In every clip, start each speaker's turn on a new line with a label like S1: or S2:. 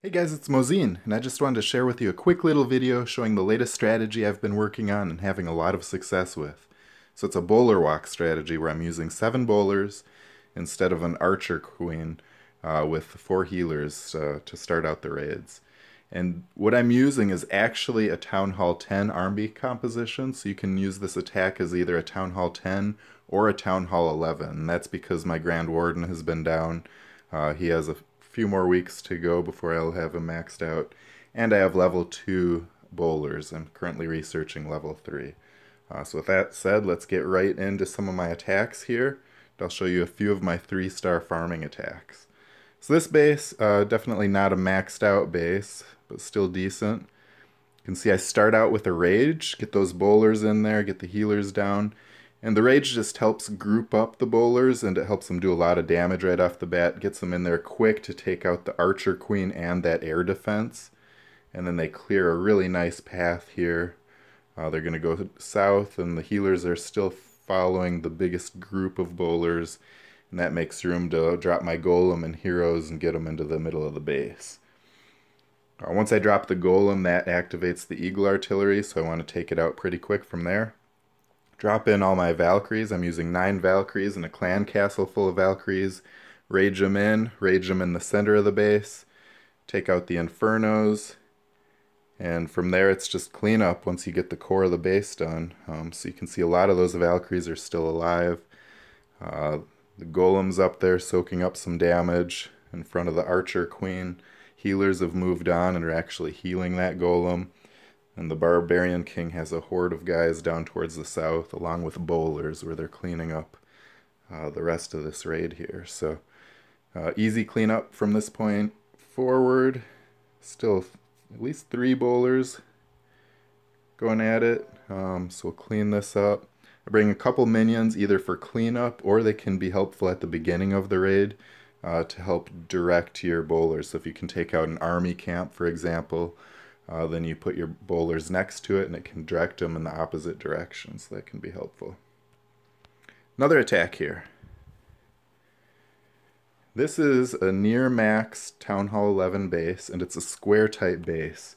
S1: Hey guys, it's Mozeen, and I just wanted to share with you a quick little video showing the latest strategy I've been working on and having a lot of success with. So it's a bowler walk strategy where I'm using 7 bowlers instead of an archer queen with 4 healers to start out the raids. And what I'm using is actually a Town Hall 10 army composition, so you can use this attack as either a Town Hall 10 or a Town Hall 11. And that's because my Grand Warden has been down. He has a few more weeks to go before I'll have him maxed out. And I have level 2 bowlers. I'm currently researching level 3. So with that said, let's get right into some of my attacks here. I'll show you a few of my 3-star farming attacks. So this base, definitely not a maxed out base, but still decent. You can see I start out with a rage, get those bowlers in there, get the healers down. And the rage just helps group up the bowlers, and it helps them do a lot of damage right off the bat. Gets them in there quick to take out the archer queen and that air defense. And then they clear a really nice path here. They're going to go south, and the healers are still following the biggest group of bowlers. And that makes room to drop my golem and heroes and get them into the middle of the base. Once I drop the golem, that activates the eagle artillery, so I want to take it out pretty quick from there. Drop in all my Valkyries. I'm using 9 Valkyries and a clan castle full of Valkyries. Rage them in the center of the base. Take out the Infernos. And from there it's just clean up once you get the core of the base done. So you can see a lot of those Valkyries are still alive. The golem's up there soaking up some damage in front of the archer queen. Healers have moved on and are actually healing that golem. And the Barbarian King has a horde of guys down towards the south, along with bowlers, where they're cleaning up the rest of this raid here. So easy cleanup from this point forward. Still at least 3 bowlers going at it. So we'll clean this up. I bring a couple minions either for cleanup, or they can be helpful at the beginning of the raid to help direct your bowlers. So if you can take out an army camp, for example, then you put your bowlers next to it and it can direct them in the opposite direction, so that can be helpful. Another attack here. This is a near max Town Hall 11 base, and it's a square type base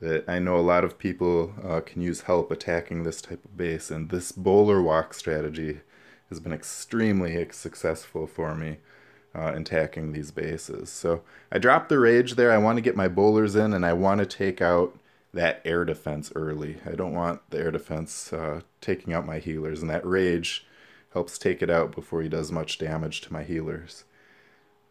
S1: that I know a lot of people can use help attacking this type of base, and this bowler walk strategy has been extremely successful for me attacking these bases. So I dropped the rage there. I want to get my bowlers in, and I want to take out that air defense early. I don't want the air defense taking out my healers, and that rage helps take it out before he does much damage to my healers.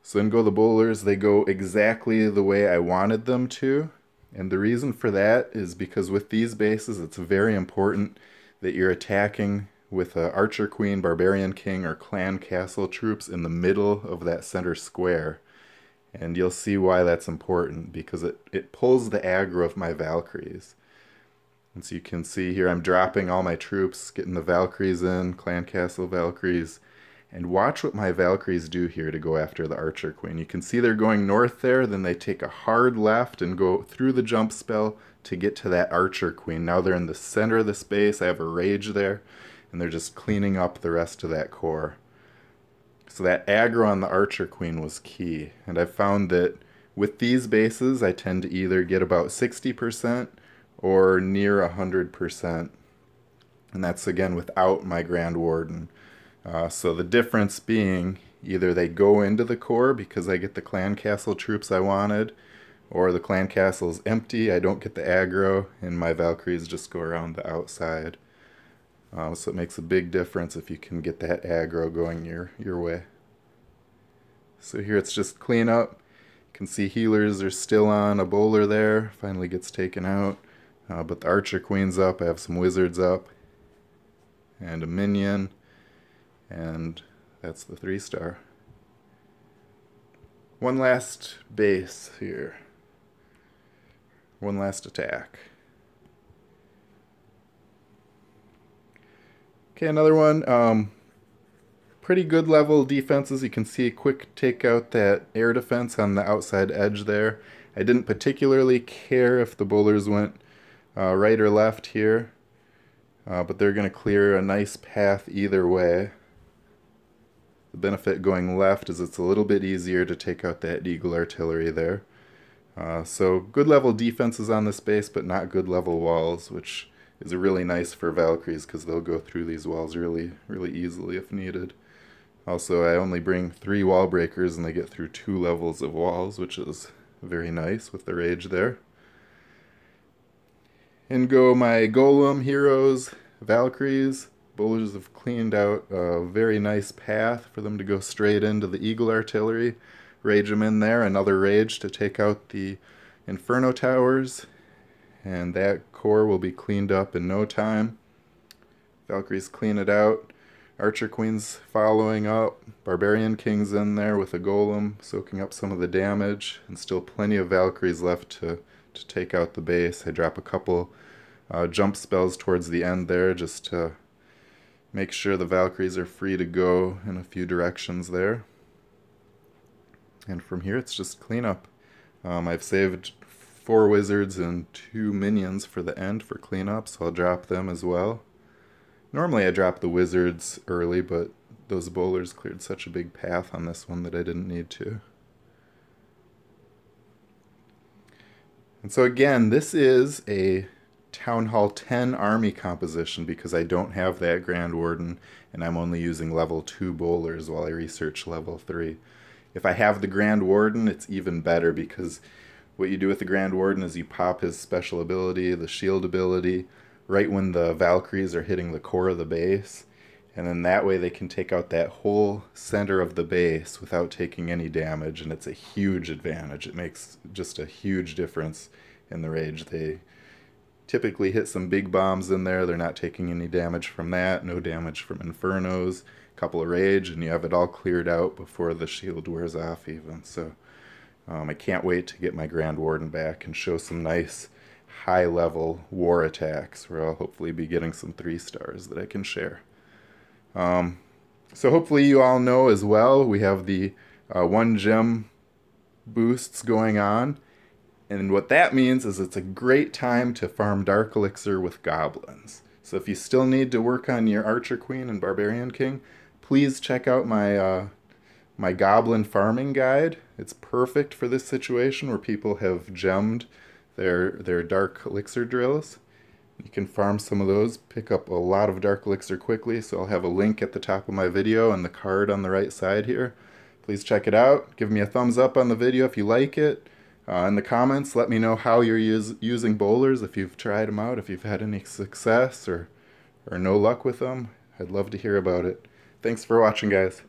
S1: So then go the bowlers. They go exactly the way I wanted them to, and the reason for that is because with these bases it's very important that you're attacking with Archer Queen, Barbarian King, or Clan Castle troops in the middle of that center square. And you'll see why that's important, because it pulls the aggro of my Valkyries. And so you can see here I'm dropping all my troops, getting the Valkyries in, Clan Castle Valkyries. And watch what my Valkyries do here to go after the Archer Queen. You can see they're going north there, then they take a hard left and go through the jump spell to get to that Archer Queen. Now they're in the center of the space. I have a rage there, and they're just cleaning up the rest of that core. So that aggro on the Archer Queen was key, and I've found that with these bases I tend to either get about 60% or near 100%, and that's again without my Grand Warden. So the difference being either they go into the core because I get the Clan Castle troops I wanted, or the Clan Castle is empty, I don't get the aggro, and my Valkyries just go around the outside. So it makes a big difference if you can get that aggro going your way. So here it's just clean up. You can see healers are still on. A bowler there finally gets taken out. But the Archer Queen's up. I have some wizards up. And a minion. And that's the 3-star. One last base here. One last attack. Okay, another one. Pretty good level defenses. You can see a quick take out that air defense on the outside edge there. I didn't particularly care if the bowlers went right or left here, but they're going to clear a nice path either way. The benefit going left is it's a little bit easier to take out that eagle artillery there. So good level defenses on this base, but not good level walls, which is really nice for Valkyries because they'll go through these walls really easily if needed. Also, I only bring 3 wall breakers and they get through 2 levels of walls, which is very nice with the rage there. In go my Golem heroes, Valkyries. Bowlers have cleaned out a very nice path for them to go straight into the Eagle Artillery. Rage them in there, another rage to take out the Inferno Towers, and that core will be cleaned up in no time. Valkyries clean it out. Archer Queen's following up. Barbarian King's in there with a Golem, soaking up some of the damage, and still plenty of Valkyries left to take out the base. I drop a couple jump spells towards the end there just to make sure the Valkyries are free to go in a few directions there. And from here it's just cleanup. I've saved 4 wizards and 2 minions for the end for cleanup, so I'll drop them as well. Normally I drop the wizards early, but those bowlers cleared such a big path on this one that I didn't need to. And so again, this is a Town Hall 10 army composition because I don't have that Grand Warden and I'm only using level 2 bowlers while I research level 3. If I have the Grand Warden, it's even better because what you do with the Grand Warden is you pop his special ability, the shield ability, right when the Valkyries are hitting the core of the base, and then that way they can take out that whole center of the base without taking any damage, and it's a huge advantage. It makes just a huge difference in the rage. They typically hit some big bombs in there. They're not taking any damage from that, no damage from Infernos, a couple of rage, and you have it all cleared out before the shield wears off even. So I can't wait to get my Grand Warden back and show some nice high-level war attacks where I'll hopefully be getting some 3 stars that I can share. So hopefully you all know as well, we have the 1 gem boosts going on. And what that means is it's a great time to farm Dark Elixir with goblins. So if you still need to work on your Archer Queen and Barbarian King, please check out my my goblin farming guide. It's perfect for this situation where people have gemmed their Dark Elixir drills. You can farm some of those, pick up a lot of Dark Elixir quickly, so I'll have a link at the top of my video and the card on the right side here. Please check it out. Give me a thumbs up on the video if you like it. In the comments, let me know how you're using bowlers, if you've tried them out, if you've had any success or no luck with them. I'd love to hear about it. Thanks for watching, guys.